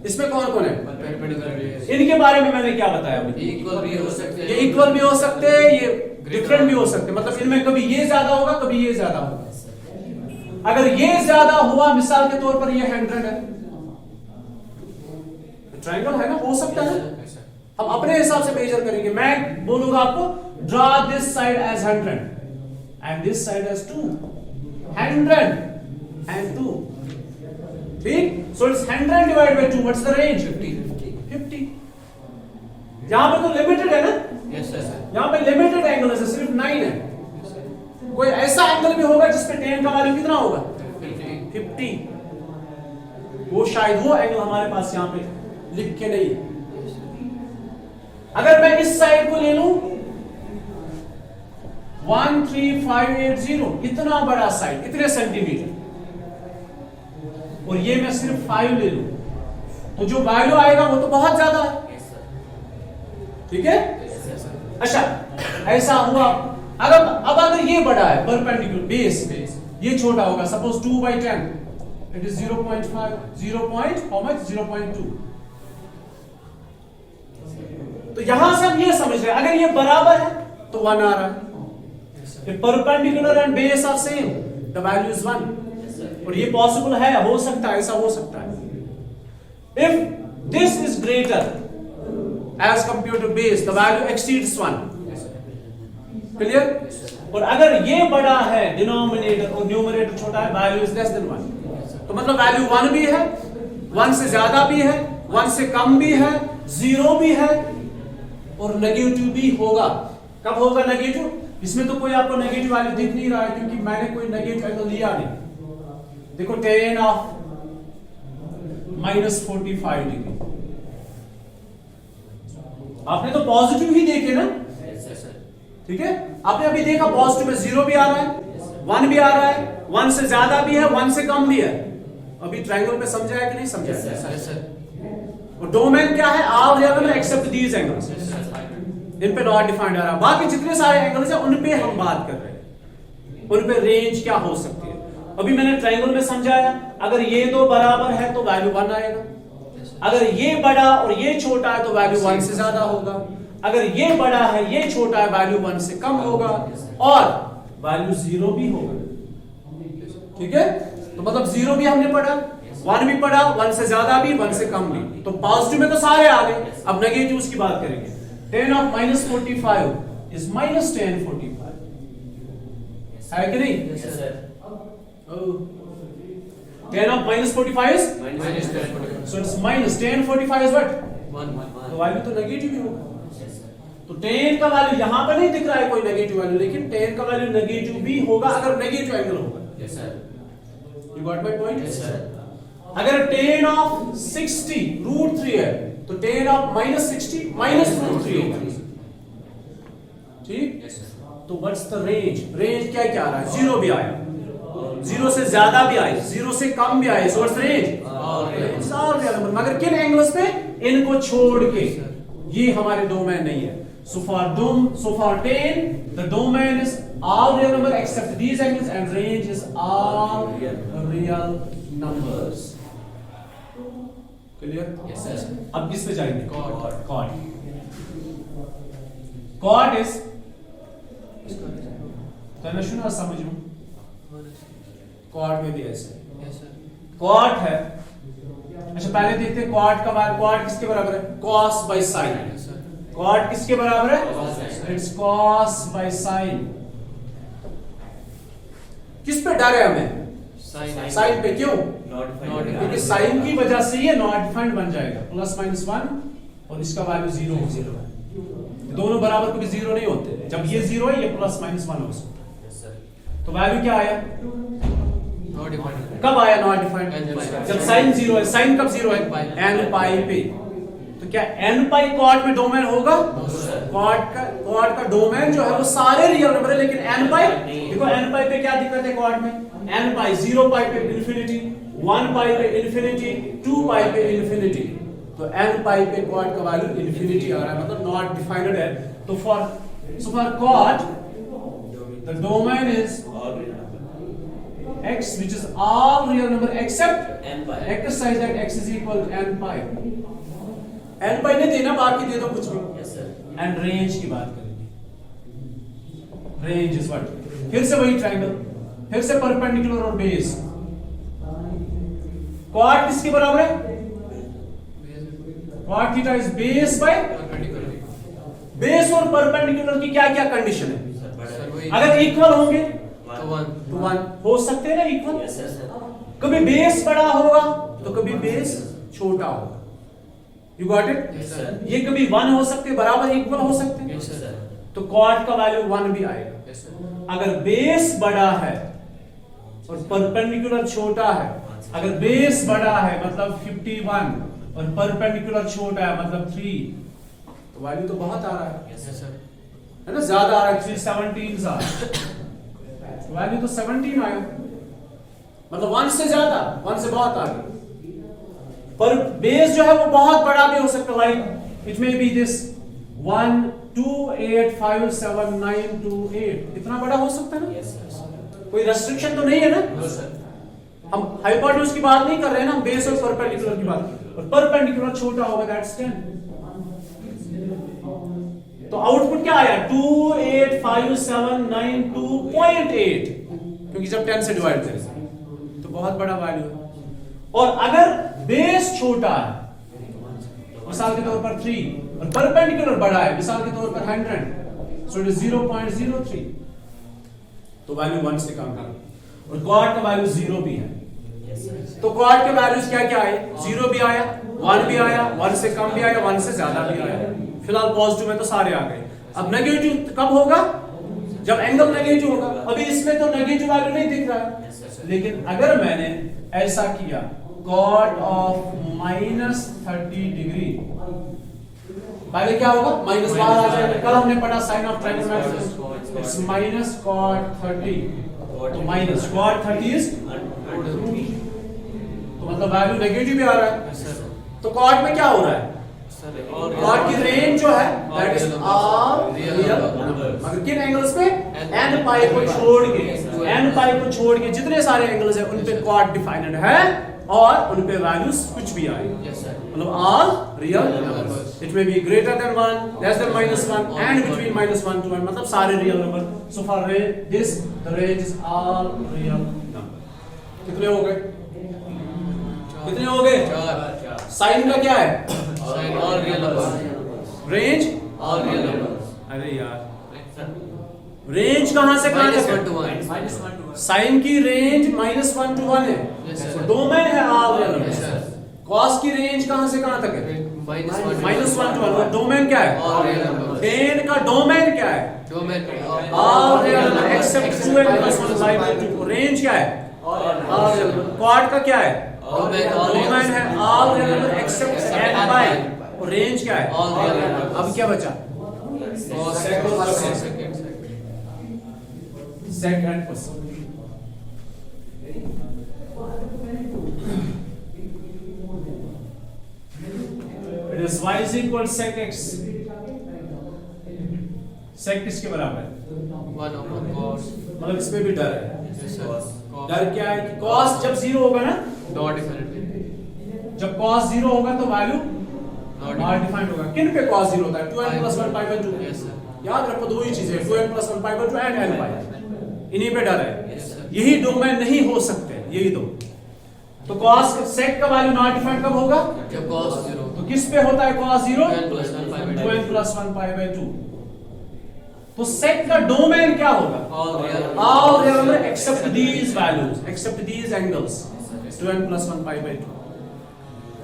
इसमें कौन कौन है? Perpendicular base. इनके बारे में मैंने क्या बताया अभी? Equal भी हो सकते हैं. ये इक्वल भी हो सकते हैं, ये डिफरेंट भी हो सकते हैं, मतलब इनमें कभी ये ज्यादा होगा, कभी ये ज्यादा होगा। अगर ये ज्यादा हुआ, मिसाल के तौर पर ये 100 है, ट्रायंगल है ना, हो सकता है। Yes, sir. हम अपने हिसाब से मेजर करेंगे। मैं बोलूंगा आपको draw this side as 100 and this side as 2, 100 and 2, ठीक। So it's 100 divide by 2, what's the range? 50। यहां पे तो लिमिटेड है ना, Yes, sir. यहां पे लिमिटेड एंगल है, सिर्फ 9 है। कोई ऐसा एंगल भी होगा जिसपे tan का वैल्यू कितना होगा? 50। वो शायद वो एंगल हमारे पास यहां पे लिख के नहीं है। अगर मैं इस साइड को ले लूं 13580, इतना बड़ा साइड, इतने सेंटीमीटर, और ये मैं सिर्फ 5 ले लूं, तो जो वैल्यू आएगा वो तो बहुत ज्यादा है, ठीक है। Yes, sir. अच्छा, ऐसा हुआ। अगर ये बड़ा है, परपेंडिकुलर बेस, ये छोटा होगा, सपोज 2 by 10, इट इज 0.5, 0.2। तो यहां से हम ये समझ रहे हैं, अगर ये बराबर है तो 1 आ रहा है, perpendicular and base are same, the value is 1। और ये पॉसिबल है, हो सकता है, ऐसा हो सकता है। If this is greater as compare to base, the value exceeds 1। Clear? और अगर ये बड़ा है, डिनोमिनेटर और न्यूमरेटर छोटा है, वैल्यू इज लेस देन 1। तो मतलब वैल्यू 1 भी है, 1 से ज्यादा भी है, 1 से कम भी है, 0 भी है, और नेगेटिव भी होगा। कब होगा नेगेटिव? इसमें तो कोई आपको नेगेटिव वैल्यू दिख नहीं रहा है, क्योंकि मैंने कोई नेगेटिव एंगल लिया नहीं। देखो tan ऑफ -45 डिग्री, आपने तो पॉजिटिव ही देखे ना, Yes, sir. ठीक है। आपने अभी देखा पॉजिटिव में 0 भी आ रहा है, 1 भी आ रहा है, 1 से ज्यादा भी है, 1 से कम भी है। अभी ट्रायंगल पे समझा है कि नहीं समझा? Yes, sir. और डोमेन क्या है? All real number accept these angles, Yes, sir. इन पे नॉट डिफाइंड आ रहा। बाकी जितने सारे एंगल्स हैं उन पे हम बात कर रहे हैं, उन पे रेंज क्या हो सकती है। अभी मैंने ट्रायंगल में समझाया, अगर ये दो बराबर है तो वैल्यू 1 आएगा, अगर ये बड़ा और ये छोटा है तो वैल्यू 1 से ज्यादा होगा, अगर ये बड़ा है ये छोटा है वैल्यू 1 से कम होगा, और वैल्यू 0 भी होगा, ठीक है। तो मतलब 0 भी हमने पढ़ा, 1 भी पढ़ा, 1 से ज्यादा भी, 1 से कम भी। तो पॉजिटिव में तो सारे आ गए, अब नेगेटिव्स की बात करेंगे। tan of -45 is -tan 45, है कि नहीं? Yes, sir. tan of -45 is Minus 10. so it's -tan 45 is what? 1. तो वैल्यू तो नेगेटिव ही होगा। तो tan का वैल्यू यहां पर नहीं दिख रहा है कोई नेगेटिव वैल्यू, लेकिन tan का वैल्यू नेगेटिव भी होगा अगर नेगेटिव एंगल होगा। Yes, sir. You got my point? Yes, sir. अगर tan of 60 √3 है तो tan of -60 -√3 होगा, ठीक। Yes, sir. तो व्हाट्स द रेंज? रेंज क्या क्या आ रहा है? 0 भी आया, 0 से ज्यादा भी आए, 0 से कम भी आए, so what's range? All real number. मगर किन एंगल्स पे? इनको छोड़ के, ये हमारे डोमेन नहीं है। So for 10, the domain is all real number except these angles, and range is all real numbers. Clear? Yes, sir. अब किस पे जाएंगे? Chord. Chord. Chord is कहना सुना समझो. Chord में भी ऐसे. Yes, sir. Chord है. अच्छा पहले देखते हैं chord का मान. Chord किसके बराबर है? Cos by sin. Yes, sir. Chord किसके बराबर है? Cos by sin. It's cos by sin. किस पे डर है हमें? साइन पे. क्यों? क्योंकि साइन की वजह से ये नॉट डिफाइंड बन जाएगा. प्लस माइनस 1 और इसका वैल्यू 0 है. दोनों बराबर कभी 0 नहीं होते. जब ये 0 है, ये प्लस माइनस 1 हो सकता है. तो वैल्यू क्या आया? Not defined. कब आया नॉट डिफाइंड? जब साइन 0 है. साइन कब 0 है? n पाई पे. तो क्या n पाई कॉर्ड में डोमेन होगा? कॉर्ड का डोमेन जो है वो सारे रियल नंबर है, लेकिन n पाई देखो, n पाई पे क्या दिक्कत है कॉर्ड में? n पाई 0 पाई पे इंफिनिटी, 1 पाई पे इंफिनिटी, 2 पाई पे इंफिनिटी. तो n पाई पे कॉर्ड का वैल्यू इंफिनिटी आ रहा है, मतलब नॉट डिफाइंड है. तो for cot the domain is x, which is all real number except n pi. exercise that x is equal to n pi. n pi नहीं देना, बाकी दे दो कुछ भी. Yes, sir. एंड रेंज की बात करेंगे. Range is what? फिर से वही ट्रायंगल, फिर से परपेंडिकुलर और बेस. क्वाड किसके बराबर है? Quad theta is base by base. और परपेंडिकुलर की क्या क्या कंडीशन है? Sir, but Sir, वही. अगर इक्वल होंगे तो 1. तो 1 हो सकते हैं ना इक्वल. yes, sir. कभी बेस बड़ा होगा तो कभी बेस छोटा होगा. You got it? Yes, sir. ये कभी 1 हो सकते, बराबर इक्वल हो सकते हैं. Yes, Yes, sir. sir. तो कॉर्ड का वैल्यू 1 भी आएगा. Yes, sir. अगर बेस बड़ा है और परपेंडिकुलर छोटा है, अगर बेस बड़ा है मतलब 51 और परपेंडिकुलर छोटा है मतलब 3, तो वैल्यू तो बहुत आ रहा है, Yes, Yes, sir. sir. है ना? ज्यादा आ रहा है. 317 आ वैल्यू तो 17 आया, मतलब 1 से ज्यादा, 1 से बहुत आगे. पर बेस जो है वो बहुत बड़ा भी हो सकता है. Like it may be this 1 2 8 5 7 9 2 8. इतना बड़ा हो सकता है ना? Yes, sir. कोई रेस्ट्रिक्शन तो नहीं है ना? No, sir. हम हाइपोटेन्यूज की बात नहीं कर रहे हैं ना, हम बेस और परपेंडिकुलर की बात कर रहे हैं. और परपेंडिकुलर छोटा होगा, दैट्स 10. तो आउटपुट क्या आया? 2 8 5 7 9 2.8, क्योंकि जब 10 से डिवाइड करें तो बहुत बड़ा वैल्यू है. और अगर बेस छोटा है, मिसाल के तौर पर 3, और परपेंडिकुलर बड़ा है, मिसाल के तौर पर 100, सो इट इज 0.03, तो वैल्यू 1 से कम है. और क्वाड का वैल्यू 0 भी है. Yes, sir. तो क्वाड के वैल्यूज क्या क्या आए? 0 भी आया, 1 भी आया, 1 से कम भी आया, 1 से ज्यादा भी आया. फिलहाल पॉजिटिव में तो सारे आ गए. अब नेगेटिव कब होगा? जब एंगल नेगेटिव होगा. अभी इसमें तो नेगेटिव वैल्यू नहीं दिख रहा है, Yes, sir. लेकिन अगर मैंने ऐसा किया, कॉट ऑफ -30 डिग्री, पहले क्या होगा? माइनस बाहर आ जाएगा. कल हमने पढ़ा sine of triangle, it's minus cot 30. तो माइनस कॉट 30 इज, तो मतलब वैल्यू नेगेटिव भी आ रहा है. Yes, sir. तो कॉट में क्या हो रहा है? Sir, all कॉट की रेंज जो है that is real all numbers. Real numbers. मगर किन एंगल्स पे? n पाई को छोड़ के, n पाई को छोड़ के जितने सारे एंगल्स हैं उन पे कॉट डिफाइंड है, और उन पे वैल्यूज कुछ भी आए, Yes, sir. मतलब all real numbers. It may be greater than 1, less than -1 and between -1 to 1, मतलब सारे real number. So for this the range is all real number. कितने हो गए? कितने हो गए? 4. साइन का क्या है? Sign all real numbers. Range. All real numbers. अरे यार, Sir. रेंज कहां से कहां Minus तक 1 to है? 1. Minus 1 to 1. साइन की रेंज -1 to 1 है. Yes, sir. डोमेन है all real Yes, number. sir. Cos की रेंज कहां से कहां तक है? -1 to 1. और डोमेन क्या है? All real numbers. 10 का डोमेन क्या है? Domain. All real number accept 2 and +1 5 2. Range क्या है? All real number. क्वाड का क्या है? Domain all real डोमेन है all real number except n by. और रेंज क्या है? All real numbers. अब क्या बचा? Second person. It is y is equal sec x. Sec किसके बराबर है? 1 upon cos. मतलब इसमें भी डर है। Yes sir. Cos. डर क्या है कि cos जब 0 होगा ना, Not definitely. जब cos 0 होगा तो वैल्यू Not नॉट डिफाइंड होगा। किन पे cos 0 होता है? 2n plus 1 pi by 2। Yes sir. याद रखो दो ही चीजें, 2n plus 1 pi by 2 and n pi। इन्हीं पे डर है। Yes sir. यही डोमेन नहीं हो सकते, यही दो। तो cos sec का वैल्यू नॉट डिफाइंड कब होगा? जब cos 0. तो किस पे होता है cos 0? 2n plus 1 pi by 2. 2n plus 1 pi by 2। तो sec का डोमेन क्या होगा? All real. All real except these values, except these angles। 2n plus 1 pi by 2।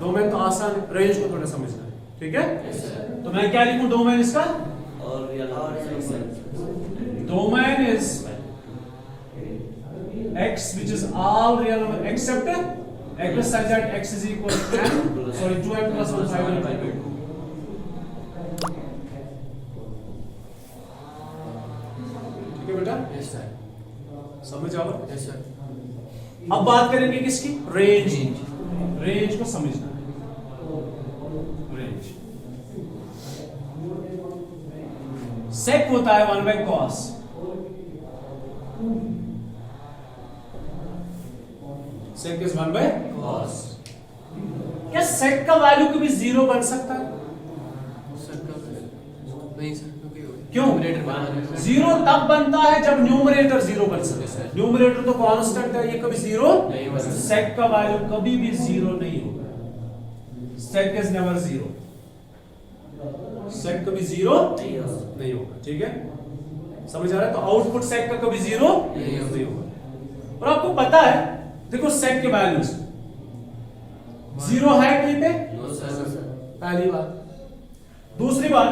Domain तो आसान, रेंज को थोड़ा समझना है, ठीक है? Yes sir. तो मैं क्या लिखूं डोमेन इसका? All real numbers. Domain is x which is all real number except x such that x is equal to n, sorry 2n plus 1 pi by 2। ठीक है बेटा, Yes sir. समझ आओ। Yes sir. अब बात करेंगे किसकी? रेंज। रेंज को समझना है। रेंज सेक होता है 1 by cos। Sec is 1 by Cos. क्या सेक का वैल्यू कभी 0 बन सकता है? Sir का नहीं sir क्योंकि क्यों? numerator बना है। 0 तब बनता है जब न्यूमरेटर 0 बन सकता Yes, है। sir. न्यूमरेटर तो कांस्टेंट है, ये कभी 0 नहीं बन सकता। सेक का वैल्यू कभी भी 0 नहीं होगा। सेक इज नेवर 0। सेक कभी 0 नहीं होगा, ठीक है? समझ आ रहा है? तो आउटपुट सेक का कभी 0 नहीं होगा। और आपको पता है, देखो सेक के वैल्यूज 0 है कहीं पे? No sir. पहली बात। दूसरी बात,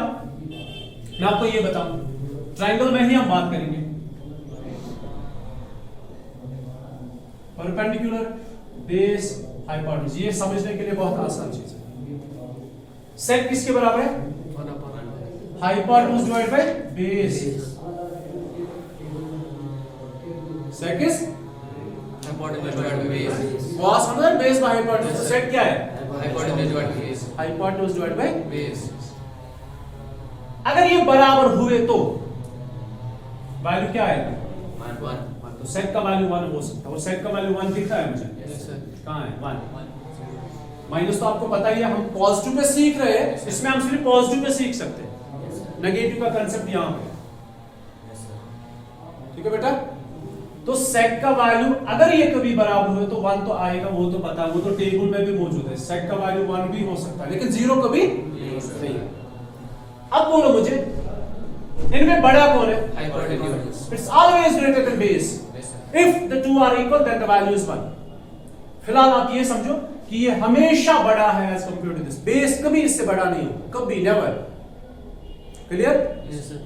मैं आपको ये बताऊं, ट्रायंगल में ही हम बात करेंगे। परपेंडिकुलर, बेस, हाइपोटेन्यूज, ये समझने के लिए बहुत आसान चीज है। सेक किसके बराबर है? 1 upon hypotenuse divide by base. Sec is hypotenuse divided by base. cos मतलब बेस बाय हाइपोटेन्यूज। सेक क्या है? Hypotenuse divided by base. Hypotenuse divide by. Base. अगर ये बराबर हुए तो वैल्यू क्या आएगा? 1. तो सेक का वैल्यू 1 हो सकता है, और सेक का वैल्यू 1 दिखता है मुझे। Yes sir. कहाँ है? 1। माइनस तो आपको पता ही है, हम पॉजिटिव पे सीख रहे हैं, इसमें हम सिर्फ पॉजिटिव पे सीख सकते हैं। नेगेटिव का कंसेप्ट यहां पे, ठीक है बेटा? तो सेक का वैल्यू अगर ये कभी बराबर हुए तो 1 तो आएगा, वो तो पता है, वो तो टेबल में भी मौजूद है। सेक का वैल्यू 1 भी हो सकता है, लेकिन 0 कभी नहीं। अब बोलो मुझे, इनमें बड़ा कौन है? Hypotenuse. It's always greater than base. Yes sir. If the two are equal, then the value is 1. फिलहाल आप ये समझो कि ये हमेशा बड़ा है as compared to this. Base कभी इससे बड़ा नहीं होगा, कभी, never. क्लियर? Yes sir.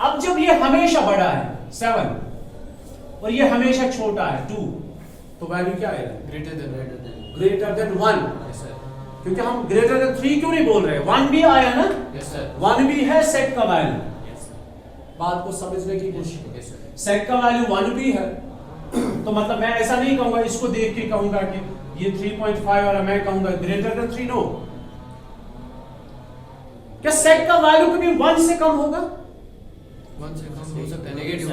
अब जब ये हमेशा बड़ा है 7 और ये हमेशा छोटा है 2, तो वैल्यू क्या आएगा? Greater than. Greater than 1। Yes sir. क्योंकि हम ग्रेटर देन 3 क्यों नहीं बोल रहे? 1 भी आया ना, Yes sir. 1 भी है सेक का वैल्यू। Yes sir. बात को समझने की कोशिश करो। Yes sir. सेक का वैल्यू 1 भी है, तो मतलब मैं ऐसा नहीं कहूंगा, इसको देख के कहूंगा कि ये 3.5 और मैं कहूंगा ग्रेटर देन 3। नो, क्या सेक का वैल्यू कभी 1 से कम होगा? 1 से कम हो सकता है, नेगेटिव।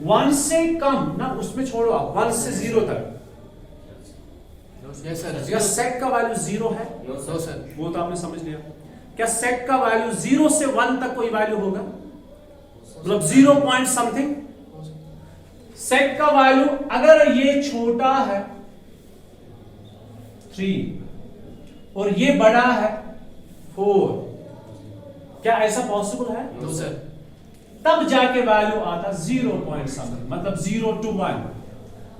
1 से कम ना, उसमें छोड़ो आप, 1 से 0 तक। Yes sir. क्या सेक का वैल्यू 0 है? No sir. वो तो आपने समझ लिया। क्या सेक का वैल्यू 0 से 1 तक कोई वैल्यू होगा? मतलब 0 पॉइंट समथिंग। सेक का वैल्यू अगर ये छोटा है 3 और ये बड़ा है 4, क्या ऐसा पॉसिबल है? No sir. तब जाके वैल्यू आता 0 पॉइंट समथिंग, मतलब 0 to 1।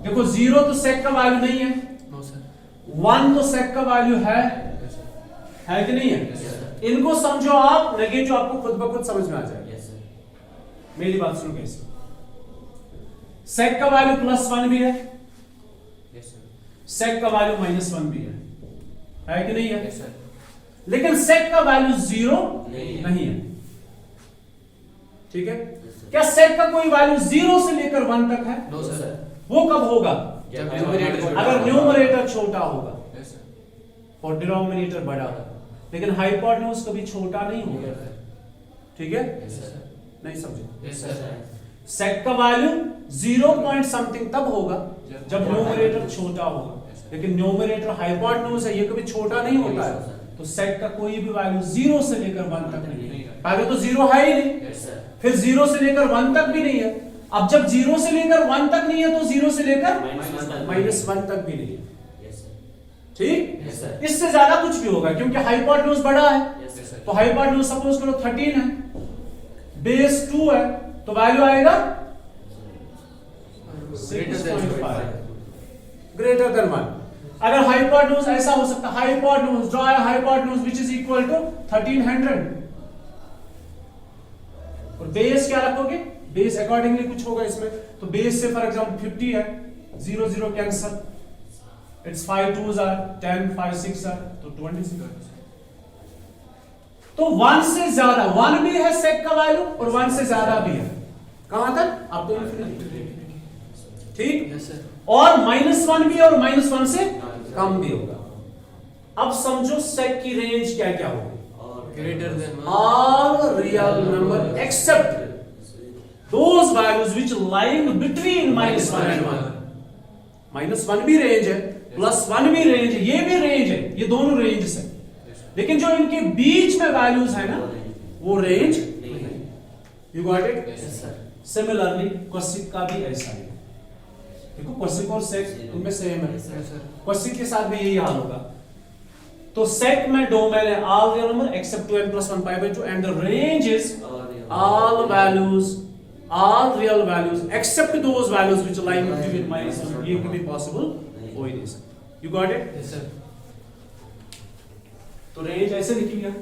देखो 0 तो सेक का वैल्यू नहीं है, No sir. 1 तो सेक का वैल्यू है Yes sir. कि नहीं है? Yes sir. इनको समझो आप, नेगेटिव आपको खुद ब खुद समझ में आ जाएगा। Yes sir. मेरी बात सुनो कैसे। सेक का वैल्यू +1 भी है, Yes sir. सेक का वैल्यू -1 भी है कि नहीं है? Yes sir. लेकिन सेक का वैल्यू 0 नहीं नहीं है, ठीक है? क्या सेक का कोई वैल्यू 0 से लेकर 1 तक है? No sir. वो कब होगा? जब न्यूमरेटर छोटा अगर होगा। न्यूमरेटर छोटा होगा Yes sir. और डिनोमिनेटर बड़ा होगा, लेकिन हाइपोटेन्यूज कभी छोटा नहीं होगा, ठीक है? Yes sir. नहीं समझे? Yes, sir. सेक का वैल्यू 0 पॉइंट समथिंग तब होगा जब न्यूमरेटर छोटा होगा, लेकिन न्यूमरेटर हाइपोटेन्यूज है, ये कभी छोटा नहीं होता है, तो सेक का कोई भी वैल्यू 0 से लेकर 1 तक नहीं है। पहले तो 0 है ही नहीं, Yes, sir. फिर 0 से लेकर 1 तक भी नहीं है। अब जब 0 से लेकर 1 तक नहीं है तो 0 से लेकर -1 तक भी नहीं है। Yes, sir. ठीक, Yes, sir. इससे ज्यादा कुछ भी होगा क्योंकि हाइपोटेन्यूज बड़ा है। Yes, sir. तो हाइपोटेन्यूज सपोज करो 13 है, बेस 2 है, तो वैल्यू आएगा Greater than 6.5 ग्रेटर देन 1। अगर हाइपोटेन्यूज ऐसा हो सकता है, hypotenuse draw a hypotenuse which is equal to 1300, और बेस क्या रखोगे? बेस अकॉर्डिंगली कुछ होगा इसमें, तो बेस से फॉर एग्जांपल 50 है, 0 0 cancel, it's 5 2s are 10, 5 6 are तो 26। तो 1 से ज्यादा, 1 भी है सेक का वैल्यू और 1 से ज्यादा भी है, कहां तक? आप तो इंफिनिटी। ठीक, Yes, sir. और -1 भी और -1 से कम भी होगा। अब समझो सेक की रेंज क्या क्या होगी? Greater than 1. All real number except those values which lying between -1 and 1। -1 भी रेंज है, +1 भी रेंज है, ये भी रेंज है, ये दोनों रेंज है, लेकिन जो इनके बीच में वैल्यूज है ना, वो रेंज नहीं। You got it? Yes, sir. Similarly question का भी ऐसा ही है। देखो क्वेश्चन और सेक उनमें सेम है, Yes, sir. क्वेश्चन के साथ भी यही हाल होगा। तो सेक में डोमेन है all real number except 2n plus 1 pi by 2 and the range is all values, all real values except those values which lie between -1। ये कभी पॉसिबल हो ही नहीं सकता। You got it? Yes, sir. तो रेंज ऐसे लिखी गया,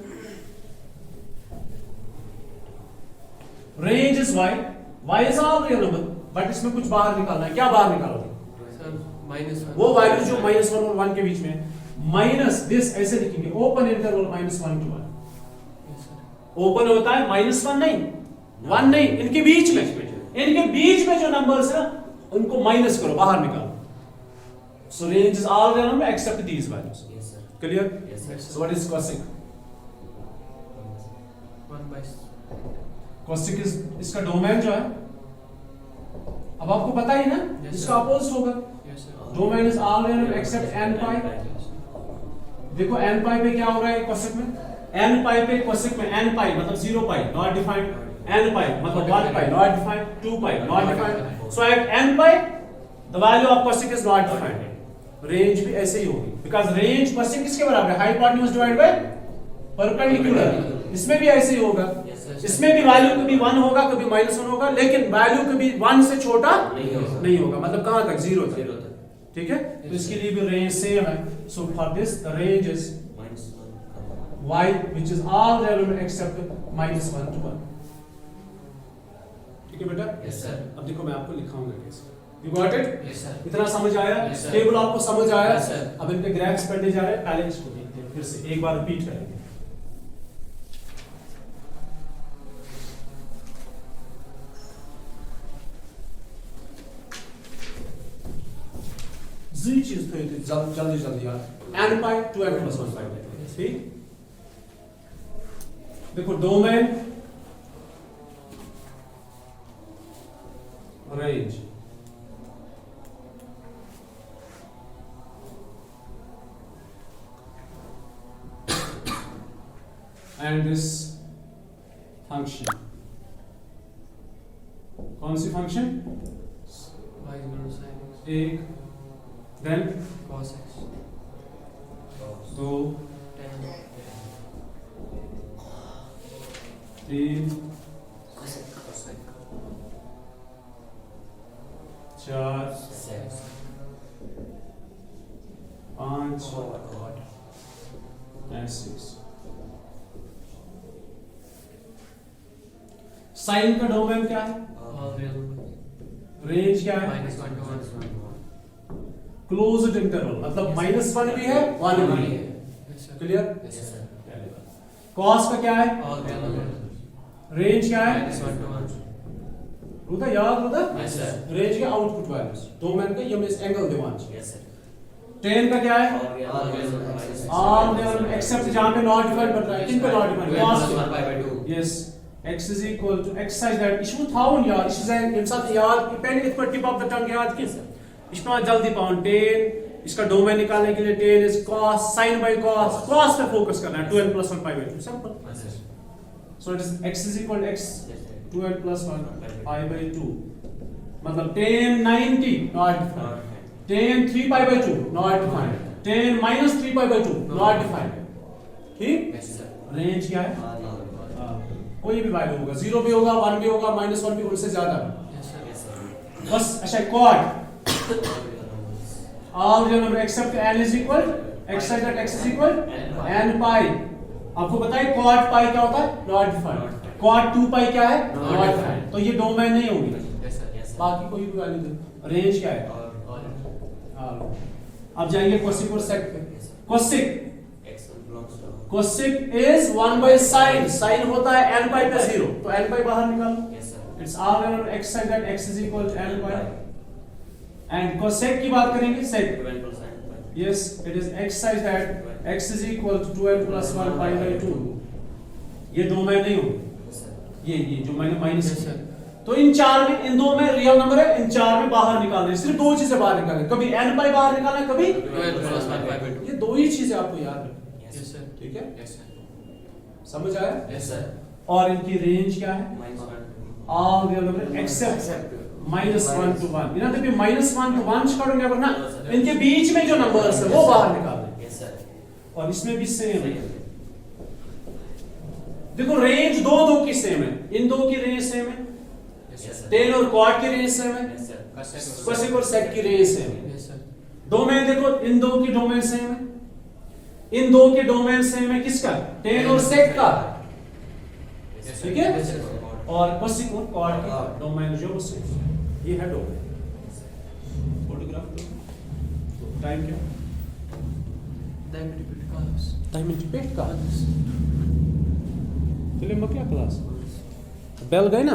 range is y is all real number, but इसमें कुछ बाहर निकालना है। क्या बाहर निकालोगे? Sir, -1. वो वैल्यू जो -1 और 1 के बीच में है, माइनस दिस ऐसे लिखेंगे, open interval -1 to 1। Yes, sir. Open होता है -1 नहीं, 1 नहीं, इनके बीच में, इनके बीच में जो नंबर्स है उनको माइनस करो, बाहर निकालो। So range is all real number except these values. Yes, sir. Clear? Yes, sir. So what is question? 1 by question is इसका डोमेन जो है, अब आपको पता ही ना, Yes, इसका sir. अपोजिट होगा। Yes, sir. Domain is all real number except n pi। देखो n pi पे क्या हो रहा है क्वेश्चन में? n pi पे क्वेश्चन में n pi मतलब 0 pi not defined, n pi मतलब 1 pi not defined, 2 pi not defined. So at n pi the value of question is not defined. Range भी ऐसे ही होगी, बिकॉज़ रेंज क्वेश्चन किसके बराबर है? Hypotenuse divide by perpendicular. इसमें भी ऐसे ही होगा, Yes, sir. इसमें भी वैल्यू कभी 1 होगा, कभी -1 होगा, लेकिन वैल्यू कभी 1 से छोटा नहीं होगा, मतलब कहां तक? 0 तक। Zero तक. ठीक है, तो इसके लिए भी रेंज सेम है। So for this the range is -1. y which is all real number except -1 to 1। ठीक है बेटा? Yes, sir. अब देखो मैं आपको लिखाऊंगा कैसे। You got it? Yes, sir. इतना समझ आया? Yes, sir. टेबल आपको समझ आया? Yes, sir. अब इनके ग्राफ्स पढ़ने जा रहे हैं, पहले इसको देखते हैं, फिर से एक बार रिपीट करेंगे। जी चीज तो ये जल्दी जल्दी यार, n pi 2n plus 1 pi। ठीक, देखो domain, range, and this function, कौन सी function? Y is equal to sin x. एक, then Cos x. 2 Tan. 3 Cosec. 4 Six. 5 Oh my God. and 6। Sign का डोमेन क्या है? All real numbers. रेंज क्या है? -1 to 1. क्लोज्ड इंटरवल, मतलब -1 भी है, 1 भी है। Yes, sir. Clear? Yes, sir. Cos का क्या है? All real numbers. रेंज क्या है? -1 to 1. रुदा याद रुदा? Yes, sir. रेंज के आउटपुट वैल्यूज, डोमेन का ये मिस एंगल दिवान। Yes, sir. टेन का क्या है? All real numbers. All except जहां पे नॉट डिफाइंड बन रहा है, किन पे not defined? 2n plus cos 1 pi by 2. Yes, x is equal to exercise that issue थाउन यार इशू जाए इंसान याद पेन इत पर टिप ऑफ द टंग याद किस इसमें जल्दी पाउन 10 इसका डोमेन निकालने के लिए 10 is cos sin by cos cos पे फोकस करना है 2n plus 1 pi by 2 simple so it is x is equal to x 2n plus 1 pi by 2 मतलब 10 90 not defined 10 3 pi by 2 not defined 10 minus 3 pi by 2 not defined ठीक Yes, sir. Range क्या है कोई भी value होगा 0 भी होगा 1 भी होगा -1 भी उनसे ज्यादा Yes, sir. Yes, sir. बस अच्छा quad All all real numbers. real number except n is equal x such that x is equal n pi आपको पता है quad pi क्या होता है not defined quad 2 pi क्या है not defined तो ये डोमेन नहीं होगी Yes, sir. Yes, sir. बाकी कोई भी वैल्यू दे रेंज क्या है All. अब जाइए cosec और sec पे Yes, sir. cosec X belongs to. cosec is 1 by sin sin होता है n pi पे 0 तो n pi बाहर निकालो Yes, sir. it's r and x such that x is equal to n pi and cosec की बात करेंगे sec 2n plus n pi. yes it is x such that x is equal to 2n plus 1 pi by 2 ये domain नहीं होगी Yes, sir. ये जो मैंने minus Yes, sir. तो इन चार में इन दो में रियल नंबर है इन चार में बाहर निकालना है सिर्फ दो चीजें बाहर निकालना है कभी n pi बाहर निकालना है कभी 2n plus 1 pi by 2. ये दो ही चीजें आपको याद रखनी Yes, Yes, sir. ठीक है Yes, sir. समझ आया Yes, sir. और इनकी रेंज क्या है Minus 1. all real number except -1 to 1 इन्हें जब -1 to 1 करोगे वरना इनके बीच में जो नंबर्स है वो बाहर निकालना Yes, sir. और इसमें भी सेम है Same. देखो रेंज दो की सेम है इन दो की रेंज सेम है Yes, Yes, sir. sir. Ten और क्वाड की रेंज सेम है Yes, sir. कोसेक और सेक की रेंज सेम है Yes, sir. डोमेन देखो इन दो की डोमेन सेम है इन दो के डोमेन सेम है किसका टेन और सेक का Yes, sir. ठीक है? Yes, sir. और कोसेक और क्वाड का डोमेन जो वो सेम है ये है डोमेन फोटोग्राफ टाइम क्या Diamond repeat class. Time repeat का फिल्म में क्या क्लास बेल गई ना